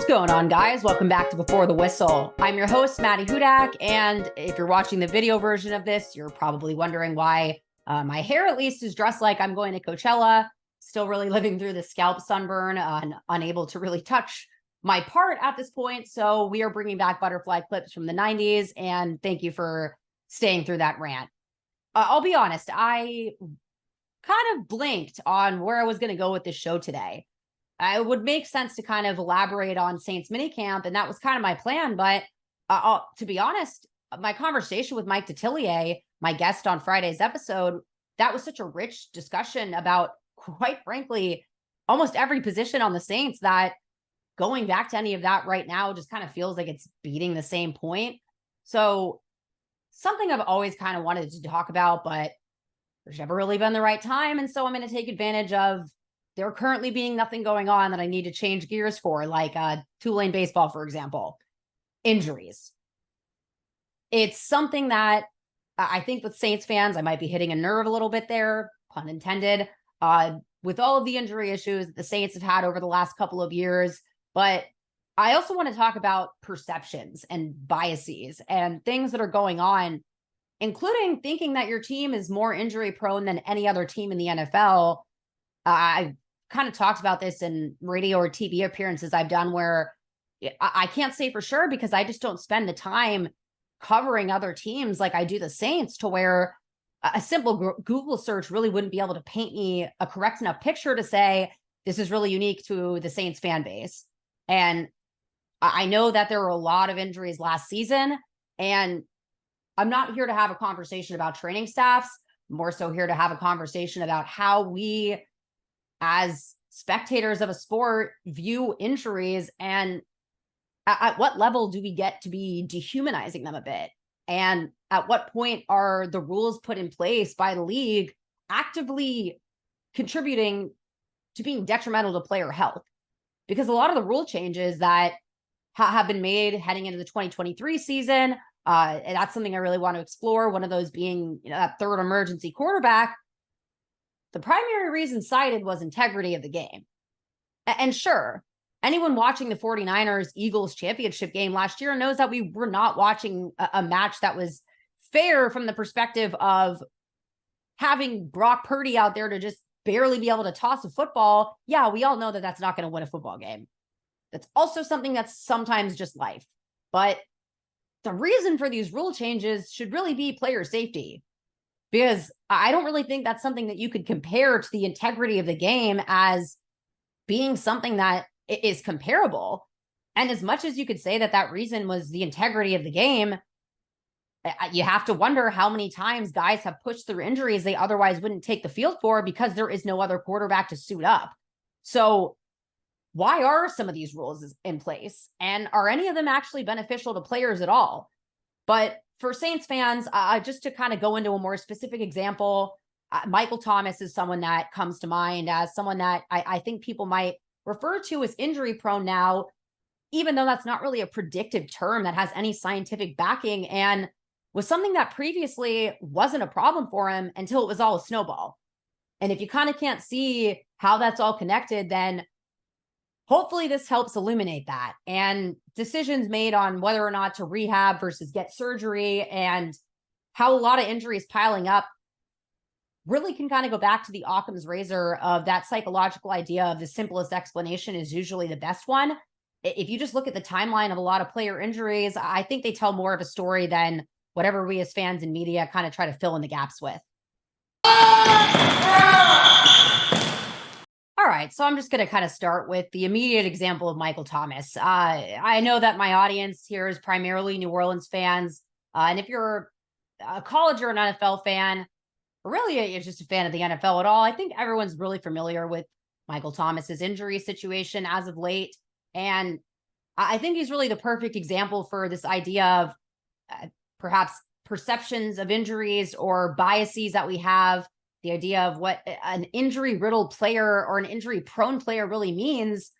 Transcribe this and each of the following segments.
going on, guys? Welcome back to Before the Whistle. I'm your host, Maddie Hudak, and if you're watching the video version of this, you're probably wondering why my hair at least is dressed like I'm going to Coachella, still really living through the scalp sunburn and unable to really touch my part at this point. So we are bringing back butterfly clips from the 90s, and thank you for staying through that rant. I'll be honest, I kind of blinked on where I was going to go with this show today. It would make sense to kind of elaborate on Saints minicamp, and that was kind of my plan. But to be honest, my conversation with Mike Detillier, my guest on Friday's episode, that was such a rich discussion about, quite frankly, almost every position on the Saints, that going back to any of that right now just kind of feels like it's beating the same point. So something I've always kind of wanted to talk about, but there's never really been the right time. And so I'm going to take advantage of there currently being nothing going on that I need to change gears for, like Tulane baseball, for example. Injuries. It's something that I think with Saints fans, I might be hitting a nerve a little bit there, pun intended, with all of the injury issues that the Saints have had over the last couple of years. But I also want to talk about perceptions and biases and things that are going on, including thinking that your team is more injury prone than any other team in the NFL. I've kind of talked about this in radio or TV appearances I've done where I can't say for sure because I just don't spend the time covering other teams like I do the Saints, to where a simple Google search really wouldn't be able to paint me a correct enough picture to say this is really unique to the Saints fan base. And I know that there were a lot of injuries last season, and I'm not here to have a conversation about training staffs, more so here to have a conversation about how we, as spectators of a sport, view injuries, and at what level do we get to be dehumanizing them a bit? And at what point are the rules put in place by the league actively contributing to being detrimental to player health? Because a lot of the rule changes that have been made heading into the 2023 season, and that's something I really want to explore. One of those being, that third emergency quarterback. The primary reason cited was integrity of the game. And sure, anyone watching the 49ers Eagles championship game last year knows that we were not watching a match that was fair from the perspective of having Brock Purdy out there to just barely be able to toss a football. Yeah, we all know that that's not going to win a football game. That's also something that's sometimes just life. But the reason for these rule changes should really be player safety, because I don't really think that's something that you could compare to the integrity of the game as being something that is comparable. And as much as you could say that that reason was the integrity of the game, you have to wonder how many times guys have pushed through injuries they otherwise wouldn't take the field for because there is no other quarterback to suit up. So why are some of these rules in place? And are any of them actually beneficial to players at all? But for Saints fans, just to kind of go into a more specific example, Michael Thomas is someone that comes to mind as someone that I think people might refer to as injury prone now, even though that's not really a predictive term that has any scientific backing, and was something that previously wasn't a problem for him until it was all a snowball. And if you kind of can't see how that's all connected, then hopefully this helps illuminate that, and decisions made on whether or not to rehab versus get surgery, and how a lot of injuries piling up really can kind of go back to the Occam's razor of that psychological idea of the simplest explanation is usually the best one. If you just look at the timeline of a lot of player injuries, I think they tell more of a story than whatever we as fans and media kind of try to fill in the gaps with. All right, so I'm just going to kind of start with the immediate example of Michael Thomas. I know that my audience here is primarily New Orleans fans. And if you're a college or an NFL fan, or really you're just a fan of the NFL at all, I think everyone's really familiar with Michael Thomas's injury situation as of late. And I think he's really the perfect example for this idea of perhaps perceptions of injuries or biases that we have. The idea of what an injury-riddled player or an injury-prone player really means.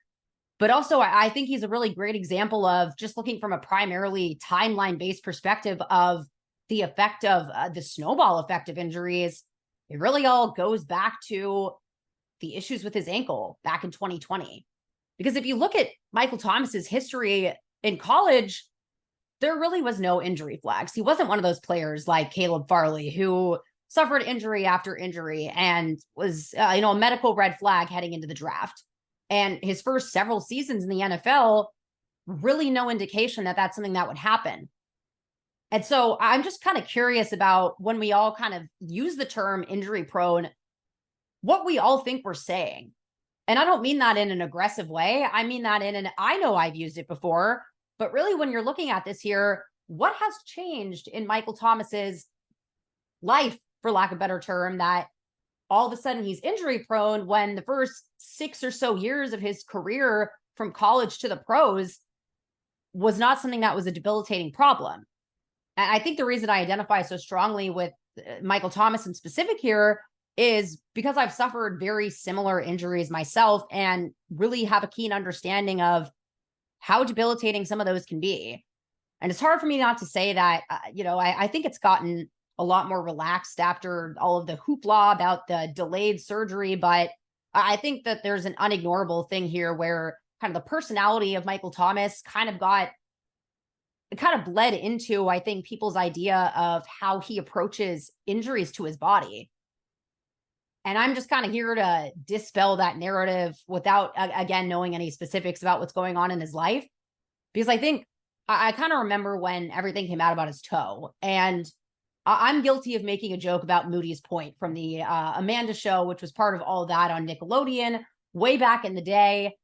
But also, I think he's a really great example of just looking from a primarily timeline-based perspective of the effect of the snowball effect of injuries. It really all goes back to the issues with his ankle back in 2020. Because if you look at Michael Thomas's history in college, there really was no injury flags. He wasn't one of those players like Caleb Farley who suffered injury after injury and was, a medical red flag heading into the draft. And his first several seasons in the NFL, really no indication that that's something that would happen. And so I'm just kind of curious about when we all kind of use the term injury prone, what we all think we're saying. And I don't mean that in an aggressive way. I mean that I know I've used it before, but really when you're looking at this here, what has changed in Michael Thomas's life, for lack of a better term, that all of a sudden he's injury prone when the first 6 or so years of his career from college to the pros was not something that was a debilitating problem. And I think the reason I identify so strongly with Michael Thomas in specific here is because I've suffered very similar injuries myself and really have a keen understanding of how debilitating some of those can be. And it's hard for me not to say that, I think it's gotten a lot more relaxed after all of the hoopla about the delayed surgery. But I think that there's an unignorable thing here where kind of the personality of Michael Thomas kind of bled into, I think, people's idea of how he approaches injuries to his body. And I'm just kind of here to dispel that narrative without, again, knowing any specifics about what's going on in his life. Because I think I kind of remember when everything came out about his toe. And I'm guilty of making a joke about Moody's Point from the Amanda Show, which was part of all that on Nickelodeon way back in the day.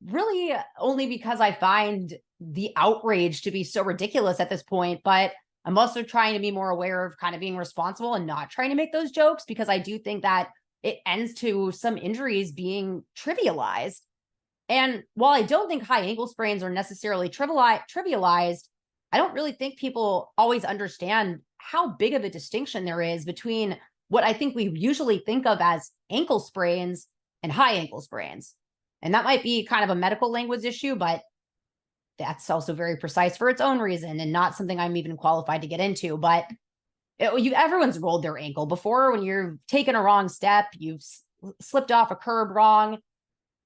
Really only because I find the outrage to be so ridiculous at this point. But I'm also trying to be more aware of kind of being responsible and not trying to make those jokes, because I do think that it ends to some injuries being trivialized. And while I don't think high ankle sprains are necessarily trivialized, I don't really think people always understand how big of a distinction there is between what I think we usually think of as ankle sprains and high ankle sprains. And that might be kind of a medical language issue, but that's also very precise for its own reason and not something I'm even qualified to get into. But everyone's rolled their ankle before when you're taking a wrong step, you've slipped off a curb wrong,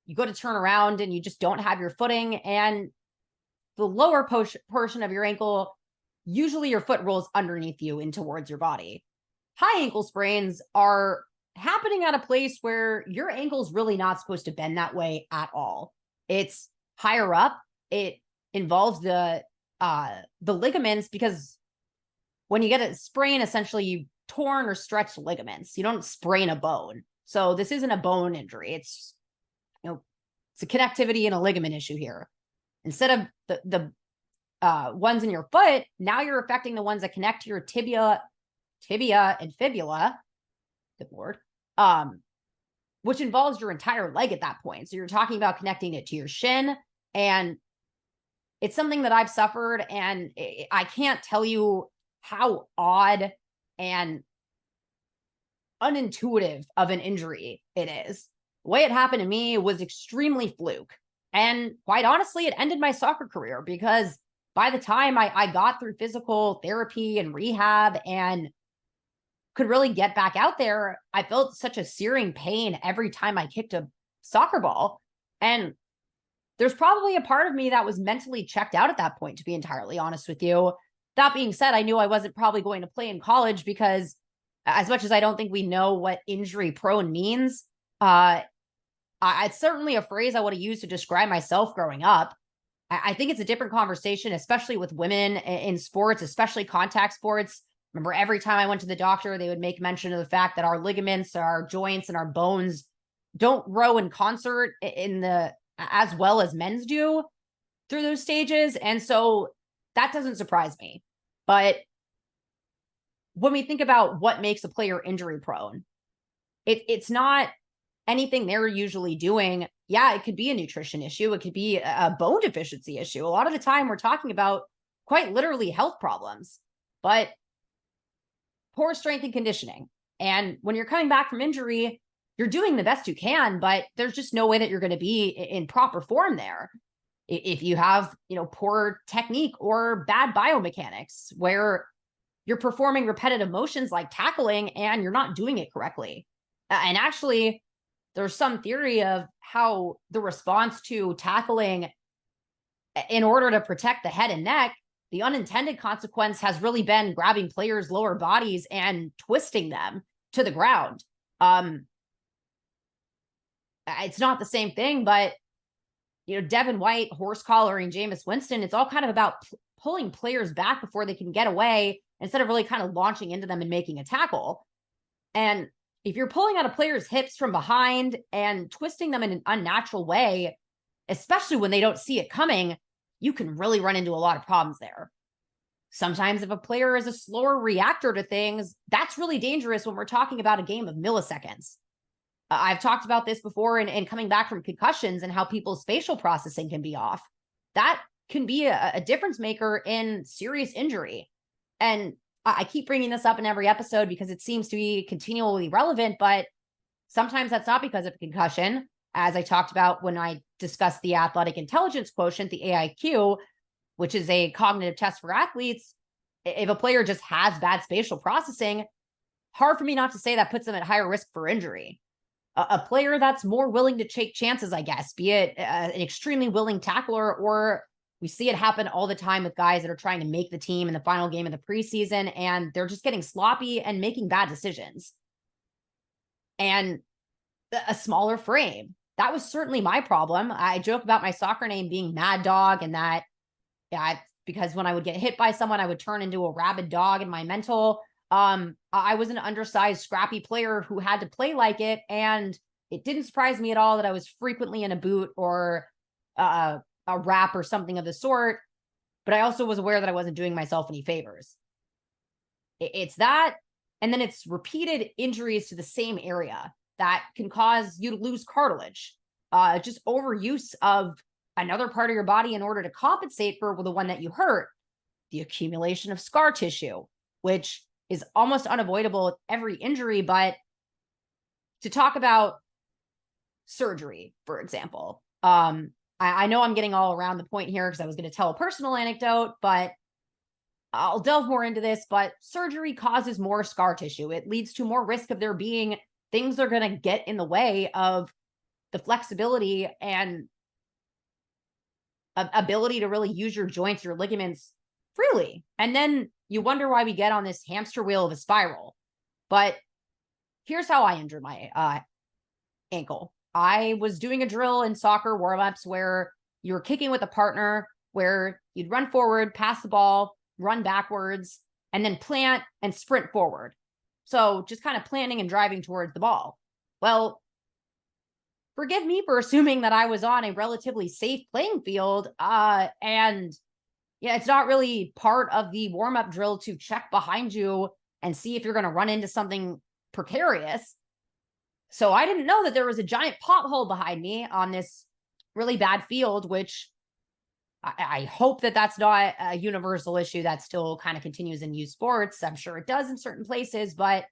you go to turn around and you just don't have your footing, and the lower portion of your ankle, usually your foot rolls underneath you and towards your body. High ankle sprains are happening at a place where your ankle's really not supposed to bend that way at all. It's higher up. It involves the ligaments, because when you get a sprain, essentially you torn or stretched ligaments. You don't sprain a bone. So this isn't a bone injury. It's it's a connectivity and a ligament issue here. Instead of the ones in your foot, now you're affecting the ones that connect to your tibia and fibula. Good Lord. Which involves your entire leg at that point. So you're talking about connecting it to your shin, and it's something that I've suffered, and I can't tell you how odd and unintuitive of an injury it is. The way it happened to me was extremely fluke. And quite honestly, it ended my soccer career, because by the time I got through physical therapy and rehab and could really get back out there, I felt such a searing pain every time I kicked a soccer ball. And there's probably a part of me that was mentally checked out at that point, to be entirely honest with you. That being said, I knew I wasn't probably going to play in college, because as much as I don't think we know what injury prone means, it's certainly a phrase I would have used to describe myself growing up. I think it's a different conversation, especially with women in sports, especially contact sports. Remember, every time I went to the doctor, they would make mention of the fact that our ligaments, our joints, and our bones don't grow in concert as well as men's do through those stages. And so that doesn't surprise me. But when we think about what makes a player injury prone, it's not anything they're usually doing. Yeah, it could be a nutrition issue. It could be a bone deficiency issue. A lot of the time we're talking about quite literally health problems, but poor strength and conditioning. And when you're coming back from injury, you're doing the best you can, but there's just no way that you're going to be in proper form there. If you have, poor technique or bad biomechanics where you're performing repetitive motions like tackling and you're not doing it correctly. And actually, there's some theory of how the response to tackling in order to protect the head and neck, the unintended consequence has really been grabbing players' lower bodies and twisting them to the ground. It's not the same thing, but Devin White, horse collaring Jameis Winston, it's all kind of about pulling players back before they can get away instead of really kind of launching into them and making a tackle. And if you're pulling out a player's hips from behind and twisting them in an unnatural way, especially when they don't see it coming, you can really run into a lot of problems there. Sometimes if a player is a slower reactor to things, that's really dangerous when we're talking about a game of milliseconds. I've talked about this before and coming back from concussions and how people's spatial processing can be off. That can be a difference maker in serious injury. And I keep bringing this up in every episode because it seems to be continually relevant, but sometimes that's not because of a concussion. As I talked about when I discussed the athletic intelligence quotient, the AIQ, which is a cognitive test for athletes. If a player just has bad spatial processing, hard for me not to say that puts them at higher risk for injury. A player that's more willing to take chances, I guess, be it an extremely willing tackler, or we see it happen all the time with guys that are trying to make the team in the final game of the preseason, and they're just getting sloppy and making bad decisions. And a smaller frame. That was certainly my problem. I joke about my soccer name being Mad Dog, and that, because when I would get hit by someone, I would turn into a rabid dog in my mental. I was an undersized, scrappy player who had to play like it, and it didn't surprise me at all that I was frequently in a boot or a wrap or something of the sort. But I also was aware that I wasn't doing myself any favors. It's that, and then it's repeated injuries to the same area that can cause you to lose cartilage. Just overuse of another part of your body in order to compensate for the one that you hurt. The accumulation of scar tissue, which is almost unavoidable with every injury. But to talk about surgery, for example, I know I'm getting all around the point here because I was going to tell a personal anecdote, but I'll delve more into this. But surgery causes more scar tissue. It leads to more risk of there being things that are going to get in the way of the flexibility and ability to really use your joints, your ligaments freely. And then you wonder why we get on this hamster wheel of a spiral. But here's how I injured my ankle. I was doing a drill in soccer warm-ups where you were kicking with a partner, where you'd run forward, pass the ball, run backwards, and then plant and sprint forward. So just kind of planting and driving towards the ball. Well, forgive me for assuming that I was on a relatively safe playing field. And yeah, it's not really part of the warm-up drill to check behind you and see if you're going to run into something precarious. So I didn't know that there was a giant pothole behind me on this really bad field, which I hope that that's not a universal issue that still kind of continues in youth sports. I'm sure it does in certain places, but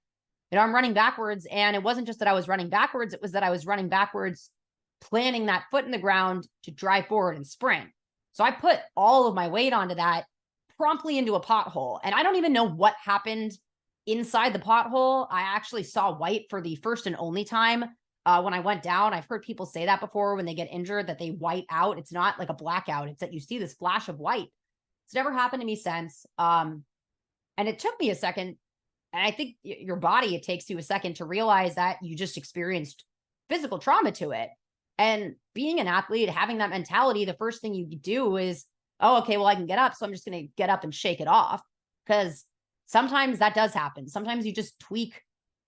I'm running backwards, and it wasn't just that I was running backwards. It was that I was running backwards, planting that foot in the ground to drive forward and sprint. So I put all of my weight onto that promptly into a pothole. And I don't even know what happened inside the pothole. I actually saw white for the first and only time when I went down. I've heard people say that before when they get injured, that they white out. It's not like a blackout. It's that you see this flash of white. It's never happened to me since. And it took me a second. And I think your body, it takes you a second to realize that you just experienced physical trauma to it. And being an athlete, having that mentality, the first thing you do is, oh, okay, well, I can get up, so I'm just going to get up and shake it off. Because sometimes that does happen. Sometimes you just tweak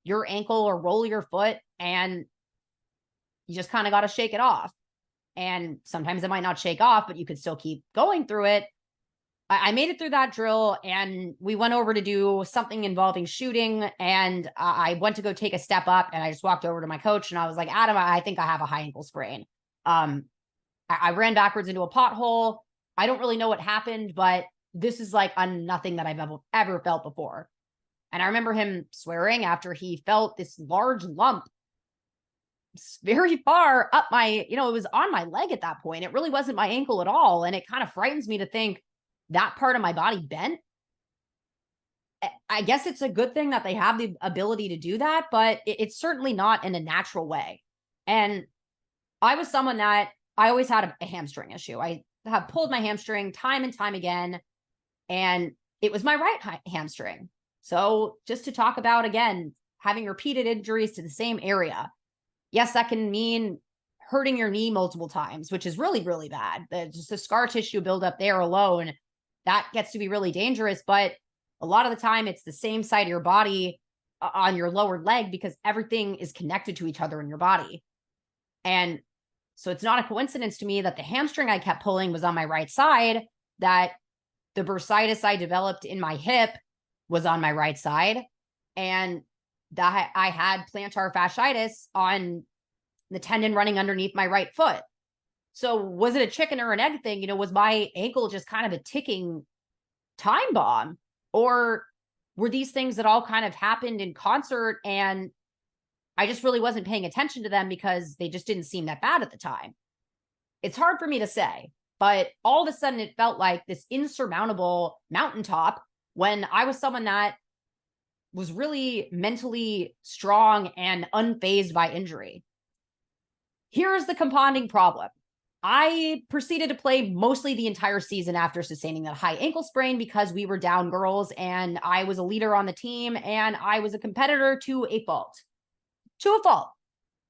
your ankle or roll your foot and you just kind of got to shake it off. And sometimes it might not shake off, but you could still keep going through it. I made it through that drill, and we went over to do something involving shooting, and I went to go take a step up, and I just walked over to my coach and I was like, Adam, I think I have a high ankle sprain. I ran backwards into a pothole. I don't really know what happened, but this is like nothing that I've ever felt before. And I remember him swearing after he felt this large lump very far up my, it was on my leg at that point. It really wasn't my ankle at all. And it kind of frightens me to think that part of my body bent. I guess it's a good thing that they have the ability to do that, but it's certainly not in a natural way. And I was someone that I always had a hamstring issue. I have pulled my hamstring time and time again, and it was my right hamstring. So just to talk about, again, having repeated injuries to the same area. Yes, that can mean hurting your knee multiple times, which is really, really bad. Just the scar tissue buildup there alone, that gets to be really dangerous. But a lot of the time, it's the same side of your body on your lower leg because everything is connected to each other in your body. And so it's not a coincidence to me that the hamstring I kept pulling was on my right side, that the bursitis I developed in my hip was on my right side, and that I had plantar fasciitis on the tendon running underneath my right foot. So was it a chicken or an egg thing? Was my ankle just kind of a ticking time bomb? Or were these things that all kind of happened in concert and I just really wasn't paying attention to them because they just didn't seem that bad at the time? It's hard for me to say, but all of a sudden it felt like this insurmountable mountaintop when I was someone that was really mentally strong and unfazed by injury. Here's the compounding problem. I proceeded to play mostly the entire season after sustaining that high ankle sprain because we were down girls and I was a leader on the team and I was a competitor to a fault. To a fault.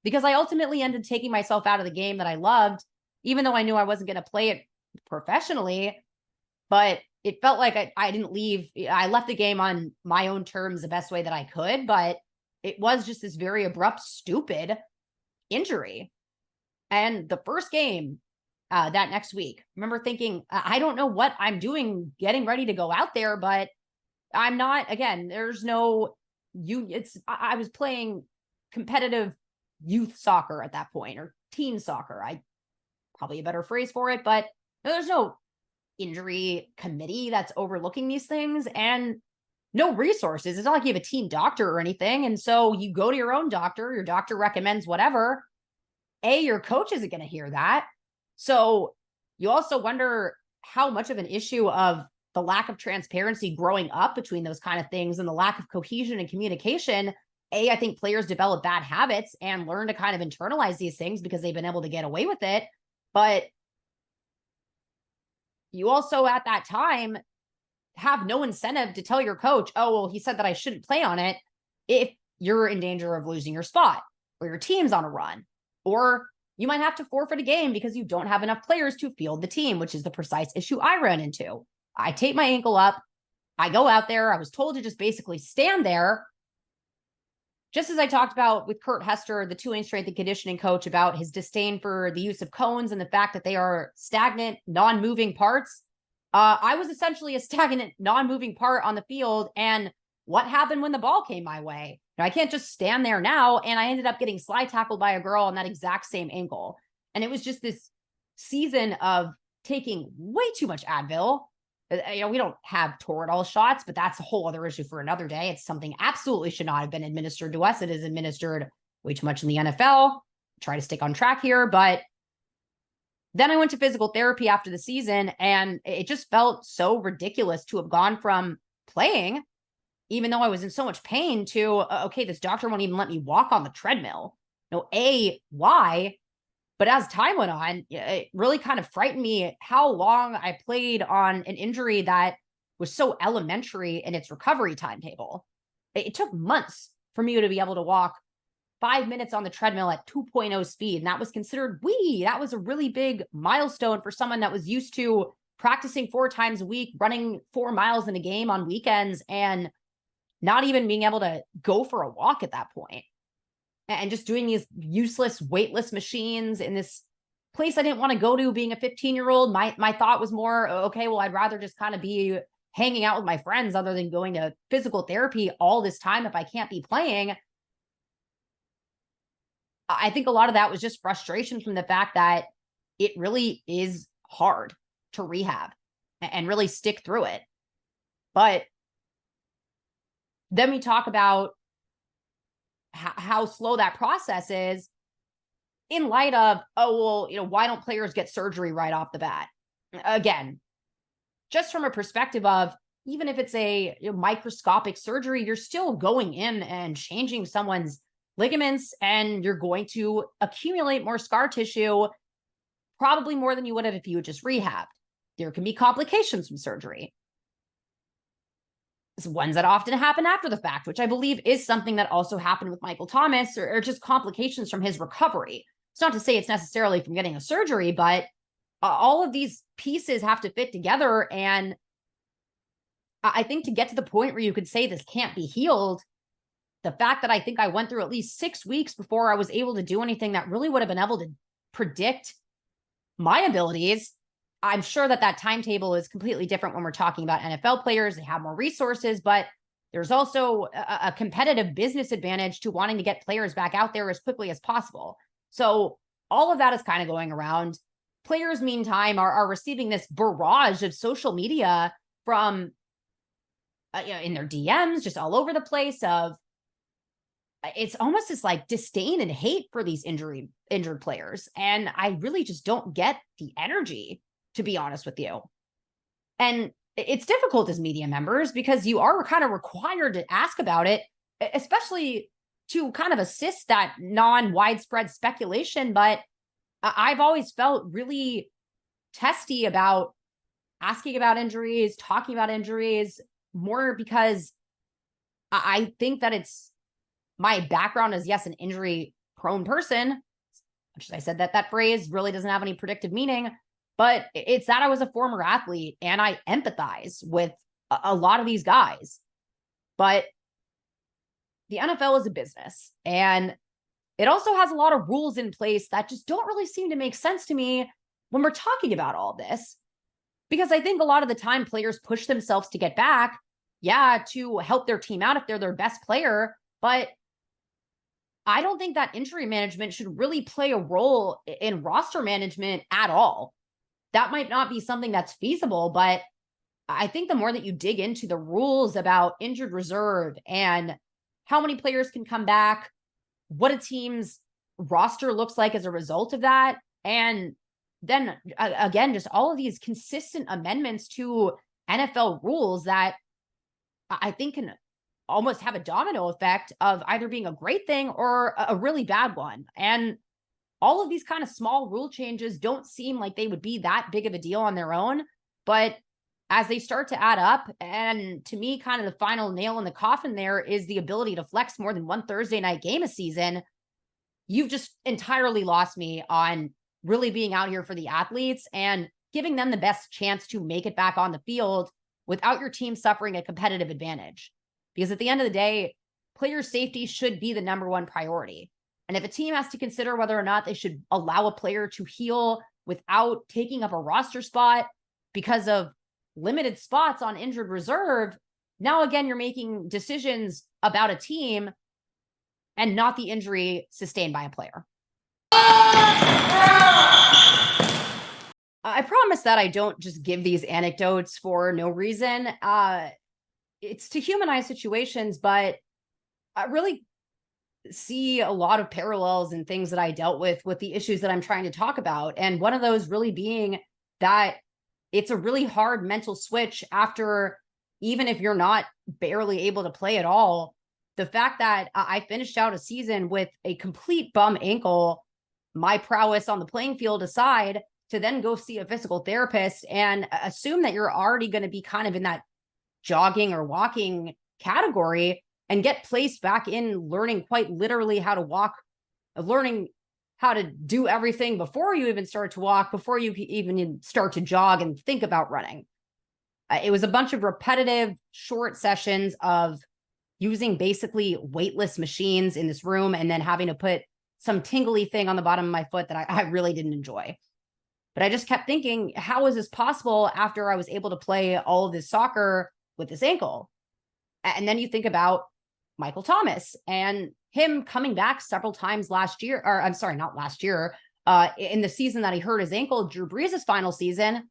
Because I ultimately ended taking myself out of the game that I loved, even though I knew I wasn't going to play it professionally. But it felt like I didn't leave. I left the game on my own terms the best way that I could, but it was just this very abrupt, stupid injury. And the first game that next week, I remember thinking, I don't know what I'm doing getting ready to go out there, but I'm not, again, there's no I was playing competitive youth soccer at that point, or teen soccer. Probably a better phrase for it, but there's no injury committee that's overlooking these things and no resources. It's not like you have a team doctor or anything. And so you go to your own doctor, your doctor recommends whatever. Your coach isn't going to hear that. So you also wonder how much of an issue of the lack of transparency growing up between those kind of things and the lack of cohesion and communication. I think players develop bad habits and learn to kind of internalize these things because they've been able to get away with it. But you also at that time have no incentive to tell your coach, oh, well, he said that I shouldn't play on it if you're in danger of losing your spot or your team's on a run. Or you might have to forfeit a game because you don't have enough players to field the team, which is the precise issue I ran into. I tape my ankle up. I go out there. I was told to just basically stand there. Just as I talked about with Kurt Hester, the Tulane strength and conditioning coach, about his disdain for the use of cones and the fact that they are stagnant, non-moving parts. I was essentially a stagnant, non-moving part on the field. And what happened when the ball came my way? I can't just stand there now. And I ended up getting slide tackled by a girl on that exact same ankle. And it was just this season of taking way too much Advil. We don't have Toradol shots, but that's a whole other issue for another day. It's something absolutely should not have been administered to us. It is administered way too much in the NFL. Try to stick on track here. But then I went to physical therapy after the season, and it just felt so ridiculous to have gone from playing, even though I was in so much pain, to, okay, this doctor won't even let me walk on the treadmill. Why? But as time went on, it really kind of frightened me how long I played on an injury that was so elementary in its recovery timetable. It took months for me to be able to walk 5 minutes on the treadmill at 2.0 speed. And that was considered that was a really big milestone for someone that was used to practicing 4 times a week, running 4 miles in a game on weekends, and not even being able to go for a walk at that point. And just doing these useless, weightless machines in this place I didn't want to go to being a 15-year-old. My thought was more, okay, well, I'd rather just kind of be hanging out with my friends other than going to physical therapy all this time if I can't be playing. I think a lot of that was just frustration from the fact that it really is hard to rehab and really stick through it. But then we talk about how slow that process is in light of, why don't players get surgery right off the bat? Again, just from a perspective of, even if it's a microscopic surgery, you're still going in and changing someone's ligaments, and you're going to accumulate more scar tissue, probably more than you would have if you had just rehabbed. There can be complications from surgery. It's ones that often happen after the fact, which I believe is something that also happened with Michael Thomas, or just complications from his recovery. It's not to say it's necessarily from getting a surgery, but all of these pieces have to fit together. And I think to get to the point where you could say this can't be healed, the fact that I think I went through at least 6 weeks before I was able to do anything that really would have been able to predict my abilities. I'm sure that timetable is completely different when we're talking about NFL players. They have more resources, but there's also a competitive business advantage to wanting to get players back out there as quickly as possible. So all of that is kind of going around. Players, meantime, are receiving this barrage of social media from in their DMs, just all over the place. Of it's almost this like disdain and hate for these injured players, and I really just don't get the energy, to be honest with you. And it's difficult as media members because you are kind of required to ask about it, especially to kind of assist that non-widespread speculation. But I've always felt really testy about asking about injuries, talking about injuries, more because I think that it's my background as, yes, an injury prone person, which I said that phrase really doesn't have any predictive meaning, but it's that I was a former athlete and I empathize with a lot of these guys. But the NFL is a business, and it also has a lot of rules in place that just don't really seem to make sense to me when we're talking about all this. Because I think a lot of the time players push themselves to get back, to help their team out if they're their best player. But I don't think that injury management should really play a role in roster management at all. That might not be something that's feasible, but I think the more that you dig into the rules about injured reserve and how many players can come back, what a team's roster looks like as a result of that, and then again, just all of these consistent amendments to NFL rules that I think can almost have a domino effect of either being a great thing or a really bad one. And all of these kind of small rule changes don't seem like they would be that big of a deal on their own. But as they start to add up, and to me, kind of the final nail in the coffin there is the ability to flex more than one Thursday night game a season, you've just entirely lost me on really being out here for the athletes and giving them the best chance to make it back on the field without your team suffering a competitive advantage. Because at the end of the day, player safety should be the number one priority. And if a team has to consider whether or not they should allow a player to heal without taking up a roster spot because of limited spots on injured reserve, now again, you're making decisions about a team and not the injury sustained by a player. I promise that I don't just give these anecdotes for no reason. It's to humanize situations, but I really see a lot of parallels and things that I dealt with the issues that I'm trying to talk about. And one of those really being that it's a really hard mental switch after, even if you're not barely able to play at all, the fact that I finished out a season with a complete bum ankle, my prowess on the playing field aside, to then go see a physical therapist and assume that you're already going to be kind of in that jogging or walking category and get placed back in learning quite literally how to walk, learning how to do everything before you even start to walk, before you even start to jog and think about running. It was a bunch of repetitive short sessions of using basically weightless machines in this room and then having to put some tingly thing on the bottom of my foot that I really didn't enjoy. But I just kept thinking, how is this possible after I was able to play all of this soccer with this ankle? And then you think about Michael Thomas and him coming back several times last year, or I'm sorry, not last year, in the season that he hurt his ankle, Drew Brees' final season.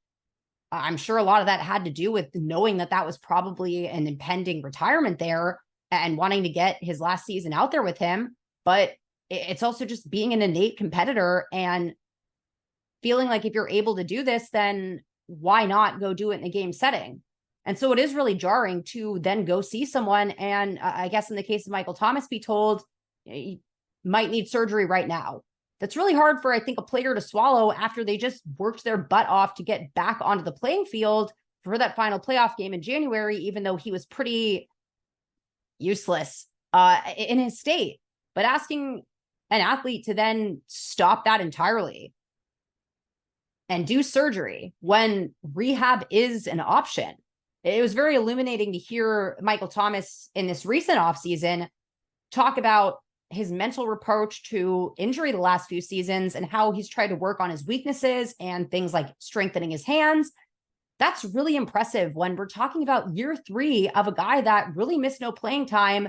I'm sure a lot of that had to do with knowing that was probably an impending retirement there and wanting to get his last season out there with him. But it's also just being an innate competitor and feeling like if you're able to do this, then why not go do it in a game setting? And so it is really jarring to then go see someone. And I guess in the case of Michael Thomas, be told, might need surgery right now. That's really hard for, I think, a player to swallow after they just worked their butt off to get back onto the playing field for that final playoff game in January, even though he was pretty useless in his state. But asking an athlete to then stop that entirely and do surgery when rehab is an option. It was very illuminating to hear Michael Thomas in this recent offseason talk about his mental approach to injury the last few seasons and how he's tried to work on his weaknesses and things like strengthening his hands. That's really impressive when we're talking about year 3 of a guy that really missed no playing time,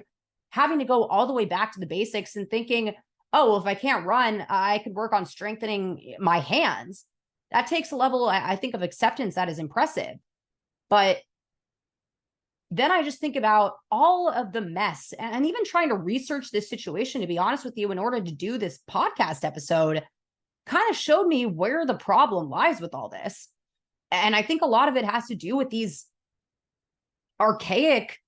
having to go all the way back to the basics and thinking, oh, well, if I can't run, I could work on strengthening my hands. That takes a level, I think, of acceptance that is impressive. But then I just think about all of the mess and even trying to research this situation, to be honest with you, in order to do this podcast episode, kind of showed me where the problem lies with all this. And I think a lot of it has to do with these archaic,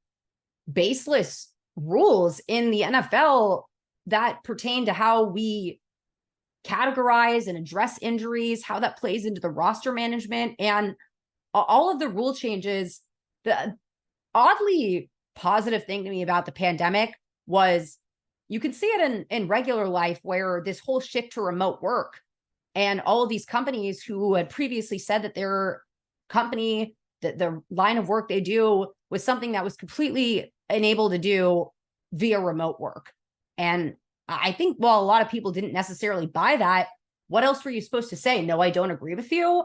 baseless rules in the NFL that pertain to how we categorize and address injuries, how that plays into the roster management, and all of the rule changes. The oddly positive thing to me about the pandemic was you can see it in regular life, where this whole shift to remote work and all of these companies who had previously said that their company, that the line of work they do was something that was completely enabled to do via remote work. And I think, while a lot of people didn't necessarily buy that, what else were you supposed to say? No, I don't agree with you.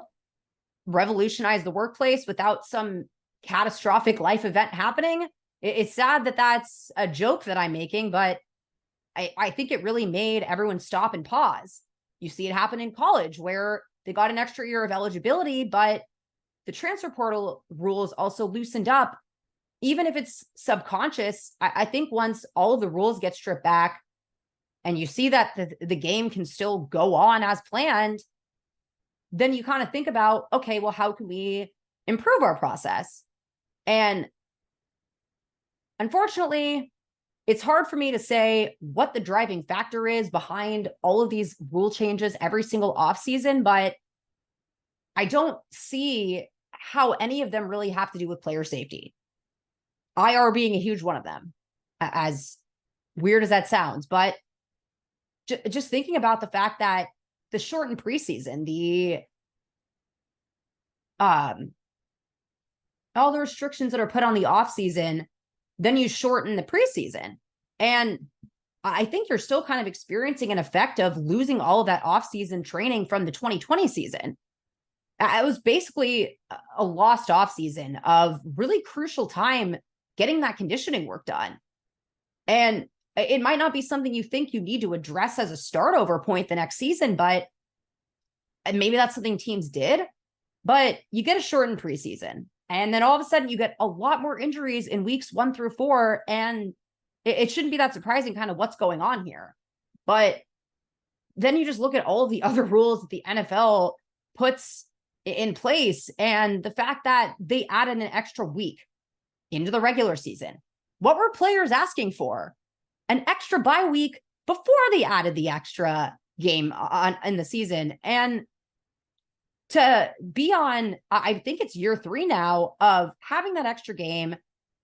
Revolutionize the workplace without some catastrophic life event happening. It's sad that that's a joke that I'm making, but I think it really made everyone stop and pause. You see it happen in college, where they got an extra year of eligibility, but the transfer portal rules also loosened up. Even if it's subconscious, I think once all of the rules get stripped back and you see that the game can still go on as planned, then you kind of think about, okay, well, how can we improve our process? And unfortunately, it's hard for me to say what the driving factor is behind all of these rule changes every single offseason, but I don't see how any of them really have to do with player safety. IR being a huge one of them, as weird as that sounds. But just thinking about the fact that the shortened preseason, all the restrictions that are put on the offseason, then you shorten the preseason. And I think you're still kind of experiencing an effect of losing all of that offseason training from the 2020 season. It was basically a lost offseason of really crucial time getting that conditioning work done. And it might not be something you think you need to address as a start over point the next season, but maybe that's something teams did. But you get a shortened preseason, and then all of a sudden you get a lot more injuries in weeks 1 through 4. And it shouldn't be that surprising kind of what's going on here. But then you just look at all of the other rules that the NFL puts in place, and the fact that they added an extra week into the regular season. What were players asking for? An extra bye week before they added the extra game in the season. And to be on, I think it's year 3 now of having that extra game,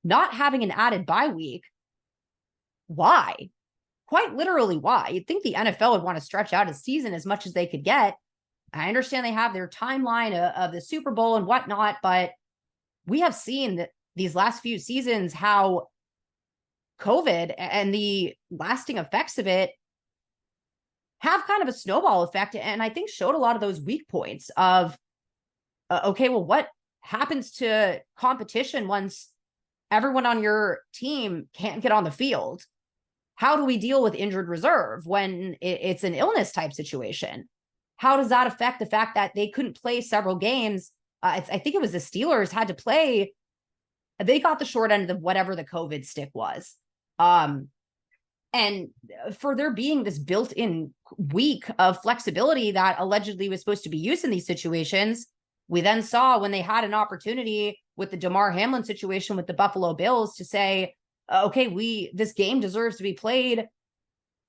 not having an added bye week. Why? Quite literally, why? You'd think the NFL would want to stretch out a season as much as they could get. I understand they have their timeline of the Super Bowl and whatnot, but we have seen that these last few seasons how COVID and the lasting effects of it have kind of a snowball effect. And I think showed a lot of those weak points of, okay, well, what happens to competition once everyone on your team can't get on the field? How do we deal with injured reserve when it's an illness type situation? How does that affect the fact that they couldn't play several games? I think it was the Steelers had to play. They got the short end of whatever the COVID stick was. And for there being this built-in week of flexibility that allegedly was supposed to be used in these situations, we then saw when they had an opportunity with the Damar Hamlin situation with the Buffalo Bills to say, okay, this game deserves to be played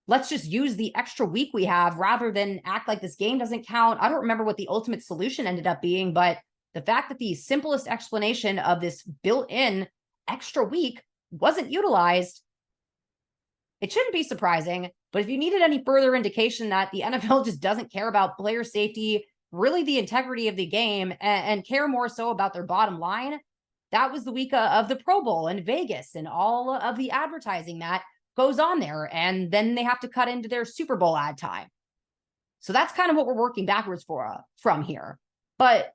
let's just use the extra week we have rather than act like this game doesn't count. I don't remember what the ultimate solution ended up being, but the fact that the simplest explanation of this built-in extra week wasn't utilized, it shouldn't be surprising. But if you needed any further indication that the NFL just doesn't care about player safety, really the integrity of the game, and care more so about their bottom line, that was the week of the Pro Bowl in Vegas and all of the advertising that goes on there. And then they have to cut into their Super Bowl ad time. So that's kind of what we're working backwards from here. But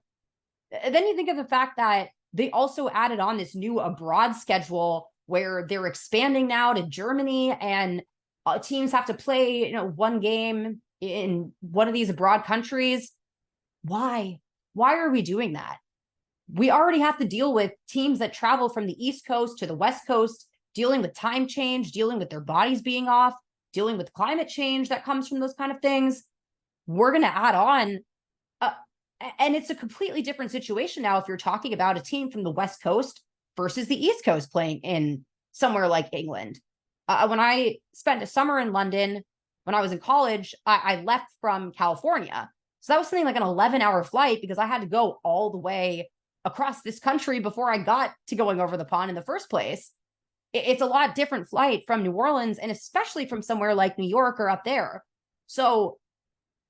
then you think of the fact that they also added on this new abroad schedule where they're expanding now to Germany, and teams have to play, one game in one of these abroad countries. Why are we doing that? We already have to deal with teams that travel from the East Coast to the West Coast, dealing with time change, dealing with their bodies being off, dealing with climate change that comes from those kind of things. We're going to add on, and it's a completely different situation now if you're talking about a team from the West Coast versus the East Coast playing in somewhere like England. When I spent a summer in London, when I was in college, I left from California. So that was something like an 11-hour flight because I had to go all the way across this country before I got to going over the pond in the first place. It's a lot different flight from New Orleans, and especially from somewhere like New York or up there. So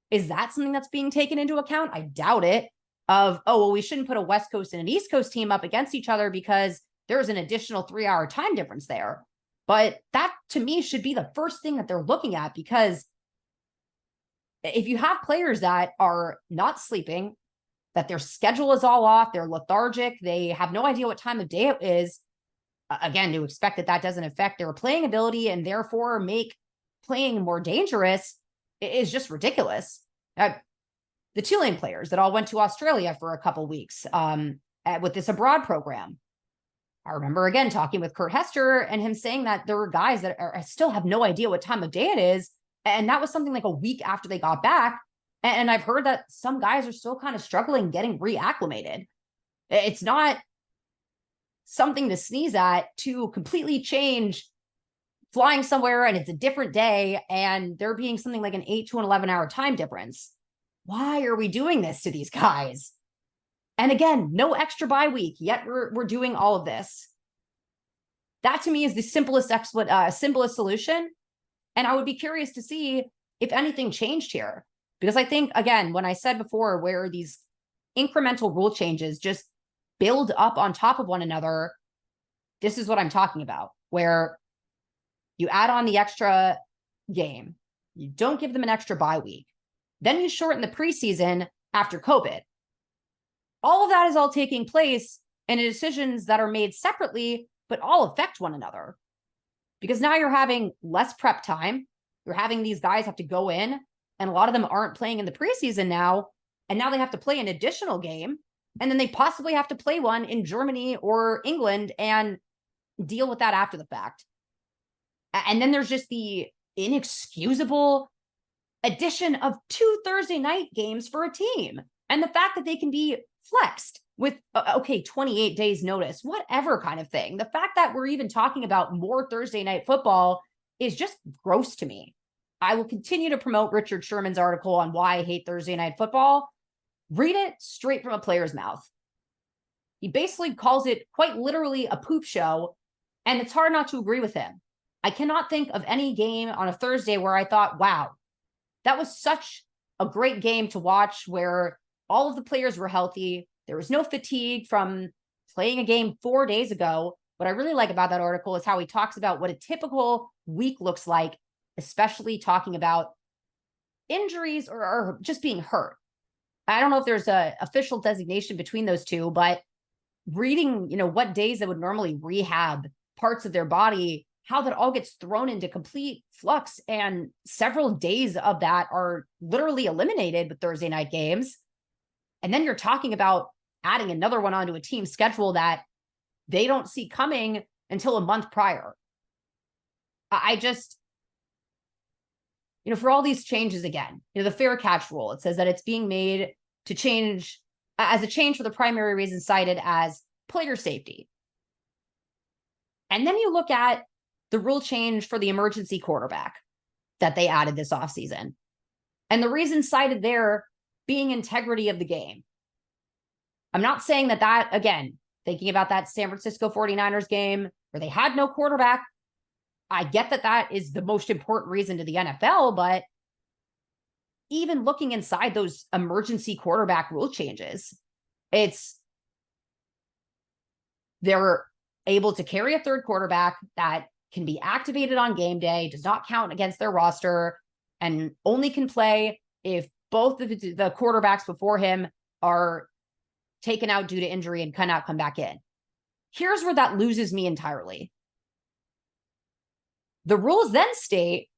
is that something that's being taken into account? I doubt it. We shouldn't put a West Coast and an East Coast team up against each other because there's an additional 3-hour time difference there. But that, to me, should be the first thing that they're looking at, because if you have players that are not sleeping, that their schedule is all off, they're lethargic, they have no idea what time of day it is, again, to expect that doesn't affect their playing ability and therefore make playing more dangerous is just ridiculous. The Tulane players that all went to Australia for a couple weeks with this abroad program. I remember, again, talking with Kurt Hester and him saying that there were guys that still have no idea what time of day it is. And that was something like a week after they got back. And I've heard that some guys are still kind of struggling getting reacclimated. It's not something to sneeze at to completely change flying somewhere and it's a different day and there being something like an 8 to an 11-hour time difference. Why are we doing this to these guys? And again, no extra bye week, yet we're doing all of this. That to me is the simplest solution. And I would be curious to see if anything changed here. Because I think, again, when I said before, where these incremental rule changes just build up on top of one another, this is what I'm talking about, where you add on the extra game, you don't give them an extra bye week, then you shorten the preseason after COVID. All of that is all taking place in decisions that are made separately, but all affect one another. Because now you're having less prep time. You're having these guys have to go in, and a lot of them aren't playing in the preseason now. And now they have to play an additional game. And then they possibly have to play one in Germany or England and deal with that after the fact. And then there's just the inexcusable addition of 2 Thursday night games for a team. And the fact that they can be flexed with, 28 days notice, whatever kind of thing. The fact that we're even talking about more Thursday night football is just gross to me. I will continue to promote Richard Sherman's article on why I hate Thursday night football. Read it straight from a player's mouth. He basically calls it quite literally a poop show, and it's hard not to agree with him. I cannot think of any game on a Thursday where I thought, wow, that was such a great game to watch, where all of the players were healthy. There was no fatigue from playing a game 4 days ago. What I really like about that article is how he talks about what a typical week looks like, especially talking about injuries or just being hurt. I don't know if there's an official designation between those two, but reading, what days they would normally rehab parts of their body, how that all gets thrown into complete flux, and several days of that are literally eliminated with Thursday night games. And then you're talking about adding another one onto a team schedule that they don't see coming until a month prior. I just, for all these changes, again, the fair catch rule, it says that it's being made to change as a change for the primary reason cited as player safety. And then you look at the rule change for the emergency quarterback. that they added this offseason. And the reason cited there being integrity of the game. I'm not saying that, again, thinking about that San Francisco 49ers game where they had no quarterback, I get that is the most important reason to the NFL, but even looking inside those emergency quarterback rule changes, they're able to carry a third quarterback that can be activated on game day, does not count against their roster, and only can play if both of the quarterbacks before him are taken out due to injury and cannot come back in. Here's where that loses me entirely. The rules then state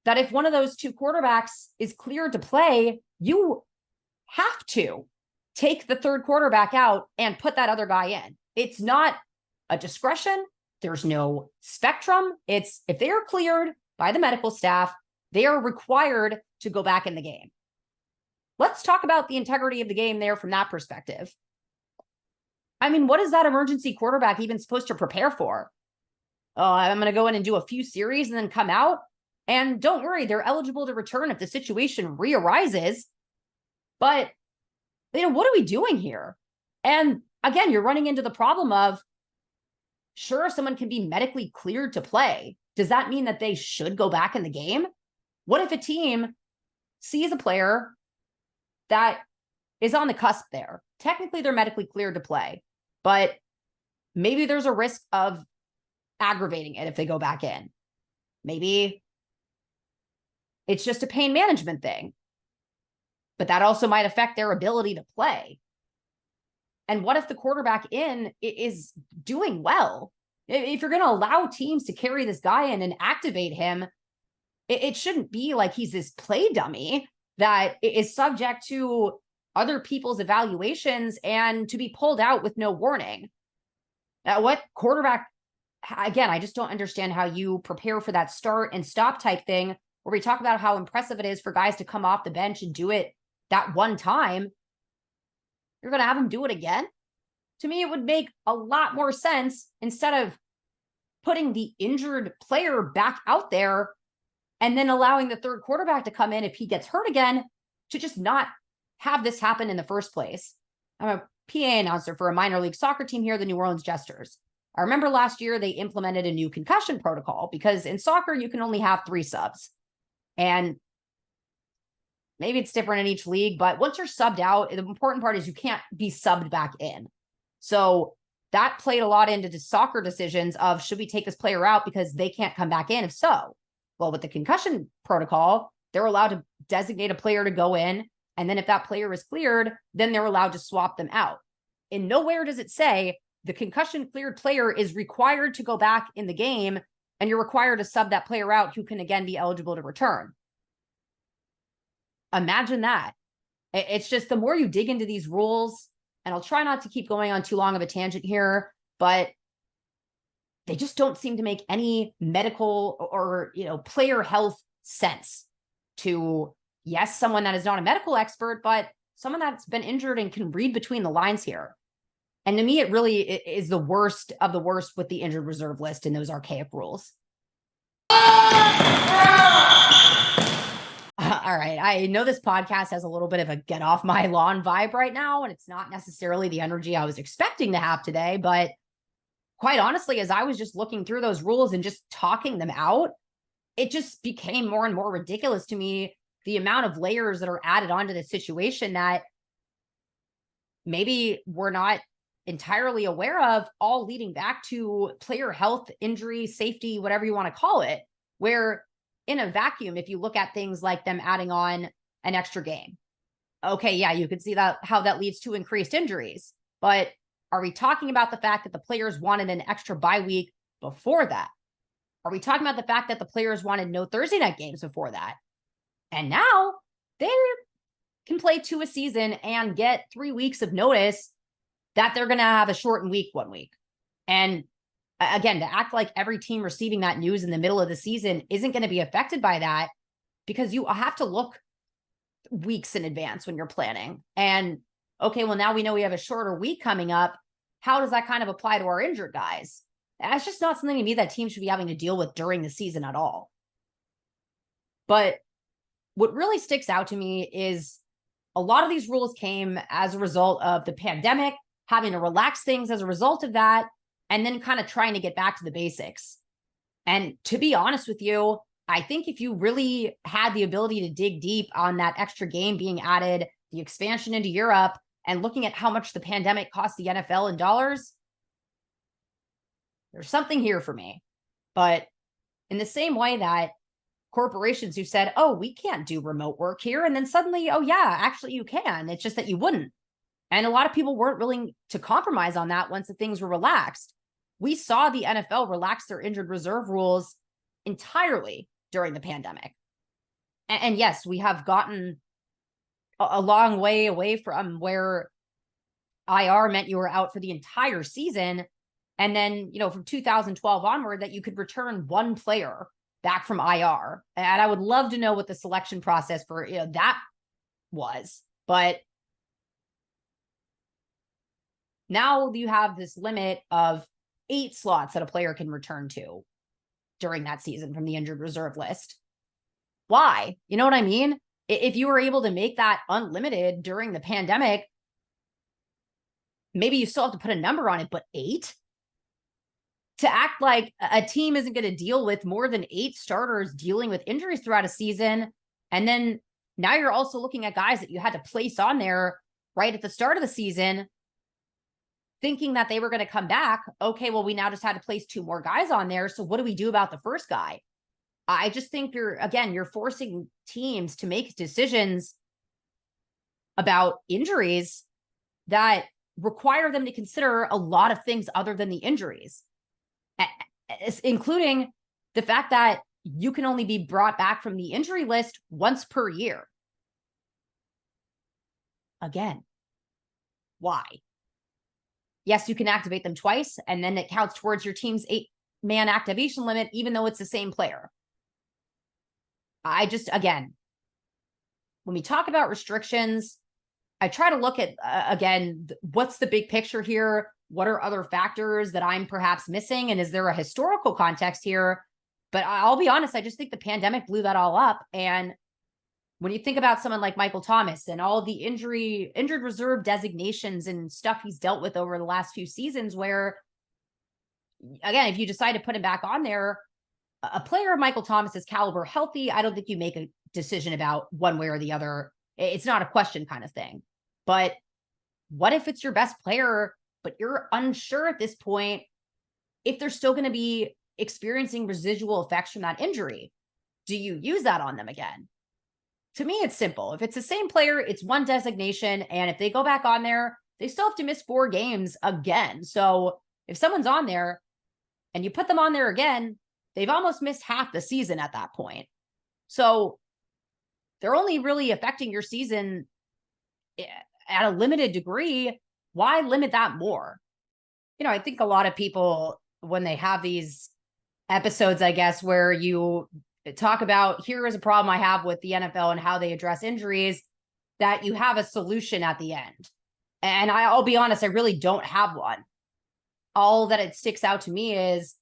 that if one of those two quarterbacks is cleared to play, you have to take the third quarterback out and put that other guy in. It's not a discretion. There's no spectrum. It's if they are cleared by the medical staff, they are required to go back in the game. Let's talk about the integrity of the game there from that perspective. I mean, what is that emergency quarterback even supposed to prepare for? Oh, I'm going to go in and do a few series and then come out. And don't worry, they're eligible to return if the situation re-arises. But, what are we doing here? And again, you're running into the problem of, sure, someone can be medically cleared to play. Does that mean that they should go back in the game? What if a team sees a player that is on the cusp there? Technically, they're medically cleared to play, but maybe there's a risk of aggravating it if they go back in. Maybe it's just a pain management thing, but that also might affect their ability to play. And what if the quarterback in is doing well? If you're going to allow teams to carry this guy in and activate him, it shouldn't be like he's this play dummy that is subject to other people's evaluations and to be pulled out with no warning. What quarterback, again, I just don't understand how you prepare for that start and stop type thing where we talk about how impressive it is for guys to come off the bench and do it that one time. You're going to have them do it again? To me, it would make a lot more sense instead of putting the injured player back out there and then allowing the third quarterback to come in if he gets hurt again, to just not have this happen in the first place. I'm a PA announcer for a minor league soccer team here, the New Orleans Jesters. I remember last year they implemented a new concussion protocol because in soccer, you can only have 3 subs. And maybe it's different in each league, but once you're subbed out, the important part is you can't be subbed back in. So that played a lot into the soccer decisions of, should we take this player out because they can't come back in? If so, well, with the concussion protocol, they're allowed to designate a player to go in. And then if that player is cleared, then they're allowed to swap them out. And nowhere does it say the concussion cleared player is required to go back in the game and you're required to sub that player out who can again be eligible to return. Imagine that. It's just the more you dig into these rules, and I'll try not to keep going on too long of a tangent here, but they just don't seem to make any medical or, player health sense to, yes, someone that is not a medical expert, but someone that's been injured and can read between the lines here. And to me, it really is the worst of the worst with the injured reserve list in those archaic rules. All right. I know this podcast has a little bit of a get off my lawn vibe right now, and it's not necessarily the energy I was expecting to have today. But quite honestly, as I was just looking through those rules and just talking them out, it just became more and more ridiculous to me, the amount of layers that are added onto this situation that maybe we're not entirely aware of, all leading back to player health, injury, safety, whatever you want to call it, where in a vacuum, if you look at things like them adding on an extra game, okay, yeah, you could see that how that leads to increased injuries. But are we talking about the fact that the players wanted an extra bye week before that? Are we talking about the fact that the players wanted no Thursday night games before that? And now they can play 2 a season and get 3 weeks of notice that they're going to have a shortened week 1 week. And again, to act like every team receiving that news in the middle of the season isn't going to be affected by that, because you have to look weeks in advance when you're planning. And okay, well, now we know we have a shorter week coming up. How does that kind of apply to our injured guys? That's just not something to me that teams should be having to deal with during the season at all. But what really sticks out to me is a lot of these rules came as a result of the pandemic, having to relax things as a result of that, and then kind of trying to get back to the basics. And to be honest with you, I think if you really had the ability to dig deep on that extra game being added, the expansion into Europe, and looking at how much the pandemic cost the NFL in dollars, there's something here for me. But in the same way that corporations who said, oh, we can't do remote work here, and then suddenly, oh yeah, actually you can. It's just that you wouldn't. And a lot of people weren't willing to compromise on that once the things were relaxed. We saw the NFL relax their injured reserve rules entirely during the pandemic. And yes, we have gotten a long way away from where IR meant you were out for the entire season. And then, from 2012 onward, that you could return one player back from IR. And I would love to know what the selection process for that was. But now you have this limit of 8 slots that a player can return to during that season from the injured reserve list. Why? You know what I mean? If you were able to make that unlimited during the pandemic, maybe you still have to put a number on it, but 8? To act like a team isn't going to deal with more than 8 starters dealing with injuries throughout a season. And then now you're also looking at guys that you had to place on there right at the start of the season, thinking that they were going to come back. Okay, well, we now just had to place 2 more guys on there. So what do we do about the first guy? I just think you're forcing teams to make decisions about injuries that require them to consider a lot of things other than the injuries, including the fact that you can only be brought back from the injury list once per year. Again, why? Yes, you can activate them twice, and then it counts towards your team's 8-man activation limit, even though it's the same player. Again, when we talk about restrictions, I try to look at, again, what's the big picture here? What are other factors that I'm perhaps missing? And is there a historical context here? But I'll be honest, I just think the pandemic blew that all up. And when you think about someone like Michael Thomas and all the injured reserve designations and stuff he's dealt with over the last few seasons, where, again, if you decide to put him back on there, a player of Michael Thomas's caliber healthy, I don't think you make a decision about one way or the other. It's not a question kind of thing. But what if it's your best player, but you're unsure at this point if they're still going to be experiencing residual effects from that injury? Do you use that on them again? To me, it's simple. If it's the same player, it's one designation. And if they go back on there, they still have to miss 4 games again. So if someone's on there and you put them on there again, they've almost missed half the season at that point. So they're only really affecting your season at a limited degree. Why limit that more? I think a lot of people, when they have these episodes, I guess, where you talk about, here is a problem I have with the NFL and how they address injuries, that you have a solution at the end. And I'll be honest, I really don't have one. All that it sticks out to me is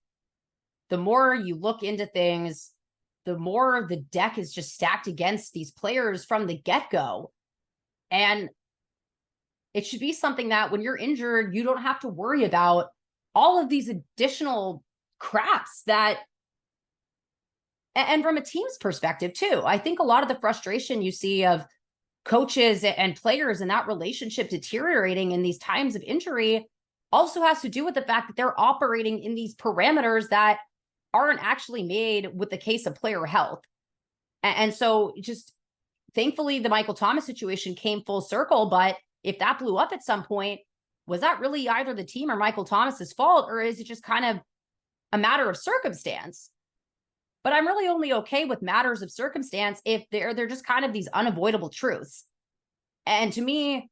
the more you look into things, the more the deck is just stacked against these players from the get-go. And it should be something that when you're injured, you don't have to worry about all of these additional craps that, and from a team's perspective too, I think a lot of the frustration you see of coaches and players and that relationship deteriorating in these times of injury also has to do with the fact that they're operating in these parameters that aren't actually made with the case of player health. And so just thankfully the Michael Thomas situation came full circle, but if that blew up at some point, was that really either the team or Michael Thomas's fault, or is it just kind of a matter of circumstance? But I'm really only okay with matters of circumstance if they're just kind of these unavoidable truths. And to me,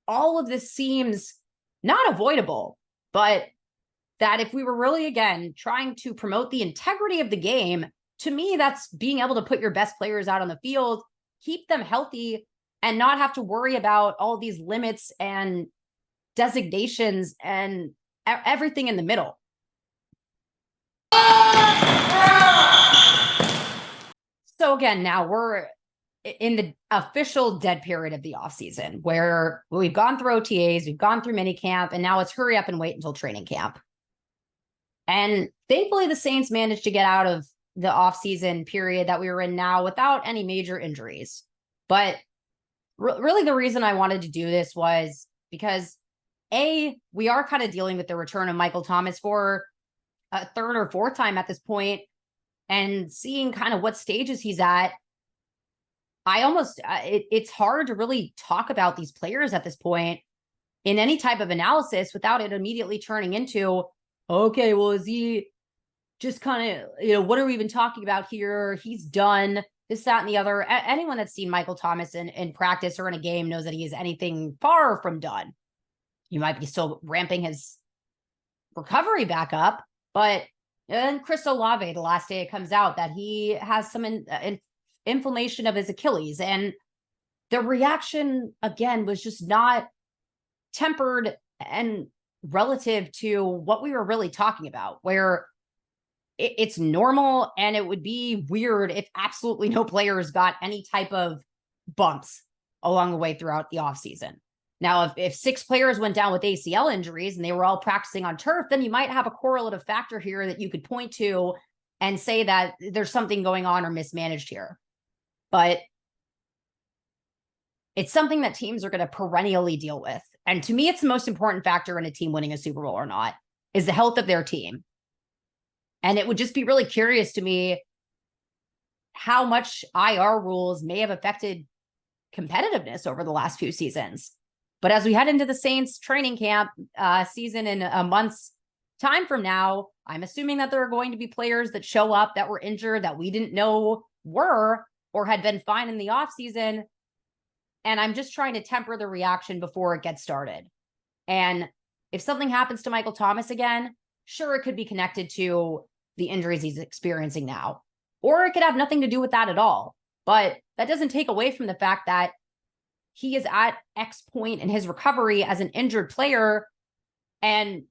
all of this seems not avoidable, but that if we were really, again, trying to promote the integrity of the game, to me, that's being able to put your best players out on the field, keep them healthy, and not have to worry about all these limits and designations and everything in the middle. So So again, now we're in the official dead period of the offseason where we've gone through OTAs, we've gone through mini camp, and now it's hurry up and wait until training camp. And thankfully, the Saints managed to get out of the offseason period that we were in now without any major injuries. But really, the reason I wanted to do this was because we are kind of dealing with the return of Michael Thomas for a third or fourth time at this point, and seeing kind of what stages he's at. It's hard to really talk about these players at this point in any type of analysis without it immediately turning into, okay, well, is he just kind of, what are we even talking about here? He's done this, that, and the other. Anyone that's seen Michael Thomas in practice or in a game knows that he is anything far from done. You might be still ramping his recovery back up, but and Chris Olave, the last day it comes out that he has some inflammation of his Achilles, and the reaction again was just not tempered and relative to what we were really talking about, where it's normal and it would be weird if absolutely no players got any type of bumps along the way throughout the offseason. Now, if 6 players went down with ACL injuries and they were all practicing on turf, then you might have a correlative factor here that you could point to and say that there's something going on or mismanaged here. But it's something that teams are going to perennially deal with. And to me, it's the most important factor in a team winning a Super Bowl or not, is the health of their team. And it would just be really curious to me how much IR rules may have affected competitiveness over the last few seasons. But as we head into the Saints training camp season in a month's time from now, I'm assuming that there are going to be players that show up that were injured that we didn't know were or had been fine in the offseason. And I'm just trying to temper the reaction before it gets started. And if something happens to Michael Thomas again, sure, it could be connected to the injuries he's experiencing now, or it could have nothing to do with that at all. But that doesn't take away from the fact that he is at X point in his recovery as an injured player. And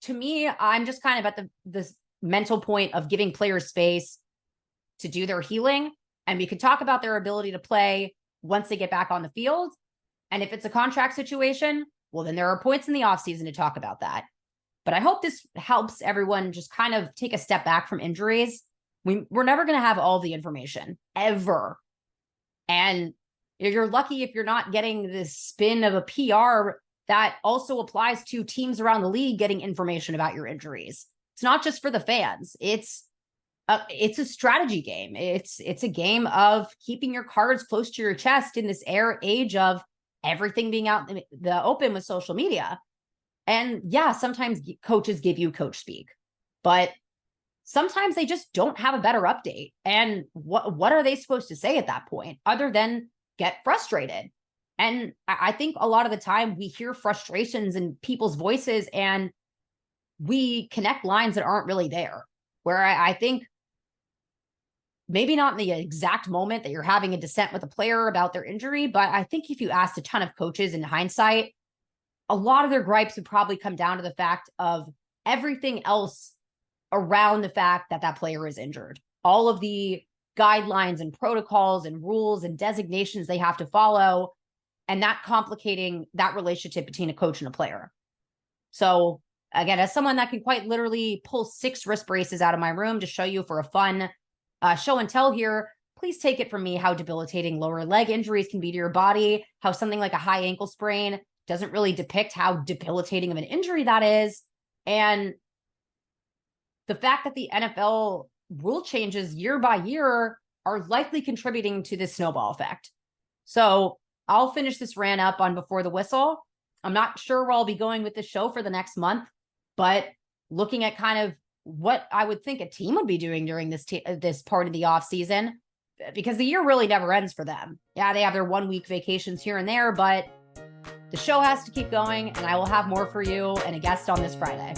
to me, I'm just kind of at this mental point of giving players space to do their healing. And we could talk about their ability to play once they get back on the field. And if it's a contract situation, well, then there are points in the offseason to talk about that. But I hope this helps everyone just kind of take a step back from injuries. We're never going to have all the information, ever. And you're lucky if you're not getting this spin of a PR that also applies to teams around the league getting information about your injuries. It's not just for the fans. It's a strategy game. It's a game of keeping your cards close to your chest in this age of everything being out in the open with social media. And yeah, sometimes coaches give you coach speak, but sometimes they just don't have a better update. And what are they supposed to say at that point other than get frustrated? And I think a lot of the time we hear frustrations in people's voices and we connect lines that aren't really there, where I think maybe not in the exact moment that you're having a dissent with a player about their injury, but I think if you asked a ton of coaches in hindsight, a lot of their gripes would probably come down to the fact of everything else around the fact that that player is injured. All of the guidelines and protocols and rules and designations they have to follow, and that complicating that relationship between a coach and a player. So again, as someone that can quite literally pull 6 wrist braces out of my room to show you for a fun show and tell here, please take it from me how debilitating lower leg injuries can be to your body, how something like a high ankle sprain doesn't really depict how debilitating of an injury that is. And the fact that the NFL rule changes year by year are likely contributing to this snowball effect. So I'll finish this rant up on Before the Whistle. I'm not sure where I'll be going with the show for the next month, but looking at kind of what I would think a team would be doing during this part of the off season, because the year really never ends for them. Yeah, they have their 1 week vacations here and there, but the show has to keep going, and I will have more for you and a guest on this Friday.